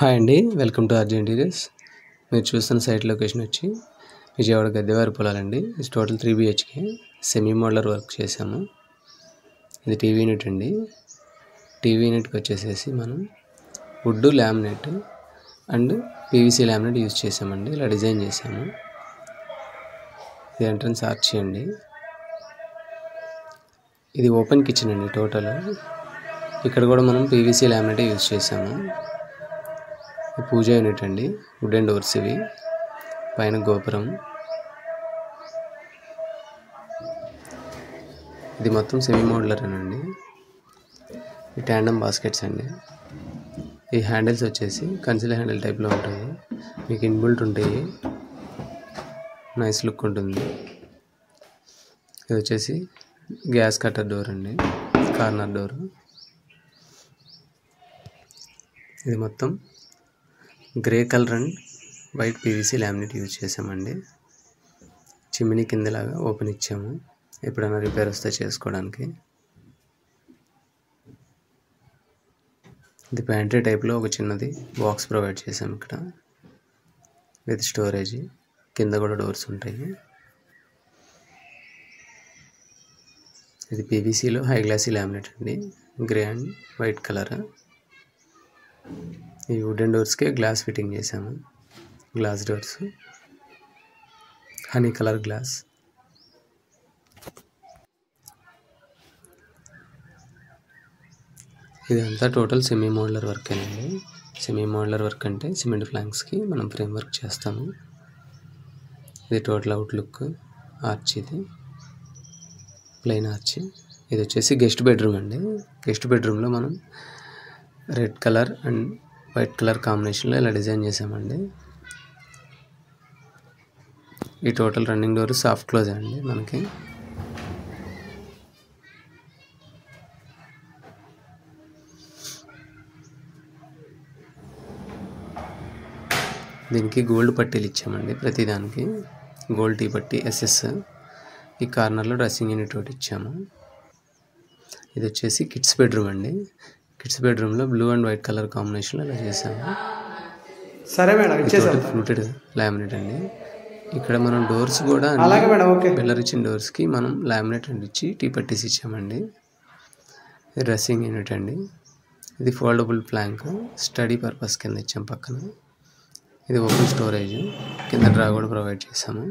Hi అండి, welcome to RJ interiors. మీరు చూస్తున్న సైట్ లొకేషన్ వచ్చి విజయవాడ గద్దెవారి పొలాలండి. ఇది total 3 BHK semi modular work చేసాము. ఇది టీవీ యూనిట్ అండి. టీవీ యూనిట్కి వచ్చేసేసి మనం wood laminate and PVC laminate use చేసామండి. ఇలా డిజైన్ చేసాము. ఇది ఎంట్రన్స్ ఆర్చ్ అండి. ఇది ఓపెన్ కిచెన్ అండి. టోటల్ ఇక్కడ కూడా మనం పీవీసీ లామినేట్ యూజ్ చేసాము. పూజా యూనిట్ అండి. వుడెన్ డోర్స్ ఇవి. పైన గోపురం. ఇది మొత్తం సెమీ మోడ్యులర్ అండి. ఈ ట్యాండమ్ బాస్కెట్స్ అండి. ఈ హ్యాండిల్స్ వచ్చేసి కన్సిల్ హ్యాండిల్ టైప్లో ఉంటాయి. మీకు ఇన్బిల్ట్ ఉంటాయి. నైస్ లుక్ ఉంటుంది. ఇది వచ్చేసి గ్యాస్ కట్టర్ డోర్ అండి. Corner door. ఇది మొత్తం grey colour and white PVC laminate use చేసామండి. చిమ్మినీ కిందలాగా ఓపెన్ ఇచ్చాము, ఎప్పుడైనా రిపేర్ వస్తే చేసుకోవడానికి. ఇది ప్యాంట్రీ టైప్లో ఒక చిన్నది బాక్స్ ప్రొవైడ్ చేసాము ఇక్కడ విత్ స్టోరేజ్. కింద కూడా డోర్స్ ఉంటాయి. ఇది పీవీసీలో హై గ్లాసీ లామినేట్ అండి. Grey and white colour. ఈ వుడెన్ డోర్స్కి గ్లాస్ ఫిట్టింగ్ చేసాము. Glass doors, honey colour glass. ఇదంతా టోటల్ సెమీ మోడ్యులర్ వర్క్ అండి. సెమీ మోడ్యులర్ వర్క్ అంటే సిమెంట్ ఫ్లాంక్స్కి మనం ఫ్రేమ్ వర్క్ చేస్తాము. ఇది టోటల్ అవుట్లుక్. ఆర్చ్ ఇది ప్లెయిన్ ఆర్చ్. ఇది వచ్చేసి గెస్ట్ బెడ్రూమ్ అండి. గెస్ట్ బెడ్రూమ్లో మనం red colour and white colour కాంబినేషన్లో ఇలా డిజైన్ చేసామండి. ఈ total running door soft close అండి. మనకి దీనికి గోల్డ్ పట్టీలు ఇచ్చామండి. ప్రతిదానికి గోల్డ్ టీ పట్టీ SS. ఈ కార్నర్లో డ్రెస్సింగ్ యూనిట్ ఒకటి ఇచ్చాము. ఇది వచ్చేసి కిడ్స్ బెడ్రూమ్ అండి. కిడ్స్ బెడ్రూమ్లో బ్లూ అండ్ వైట్ కలర్ కాంబినేషన్లో ఇలా చేసాము. సరే మేడం, ఫ్లూటెడ్ లామినేట్ అండి. ఇక్కడ మనం డోర్స్ కూడా పిల్లర్ ఇచ్చిన డోర్స్కి మనం లామినేట్ అండ్ ఇచ్చి టీ పట్టీస్ ఇచ్చామండి. ఇది డ్రెస్సింగ్ యూనిట్ అండి. ఇది ఫోల్డబుల్ ప్లాంక్. స్టడీ పర్పస్ కింద ఇచ్చాం పక్కన. ఇది ఓపెన్ స్టోరేజ్. కింద డ్రా కూడా ప్రొవైడ్ చేసాము.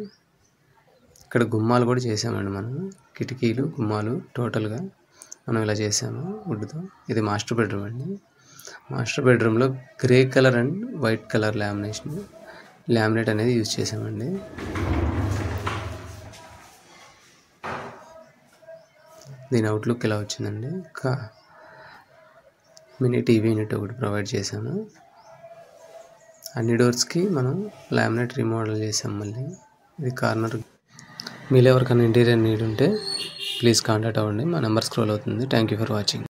ఇక్కడ గుమ్మాలు కూడా చేసామండి మనం. కిటికీలు, గుమ్మాలు టోటల్గా మనం ఇలా చేసాము వుడ్తో. ఇది మాస్టర్ బెడ్రూమ్ అండి. మాస్టర్ బెడ్రూమ్లో grey colour and white colour laminate అనేది యూజ్ చేసామండి. దీని అవుట్లుక్ ఇలా వచ్చిందండి. మినీ టీవీ యూనిట్ ఒకటి ప్రొవైడ్ చేసాము. అన్ని డోర్స్కి మనం లామినేట్ రీమోడల్ చేసాం మళ్ళీ. ఇది కార్నర్. మీలో ఎవరికైనా ఇంటీరియర్ నీడ్ ఉంటే ప్లీజ్ కాంటాక్ట్ అవ్వండి. మా నెంబర్ స్క్రోల్ అవుతుంది. Thank you for watching.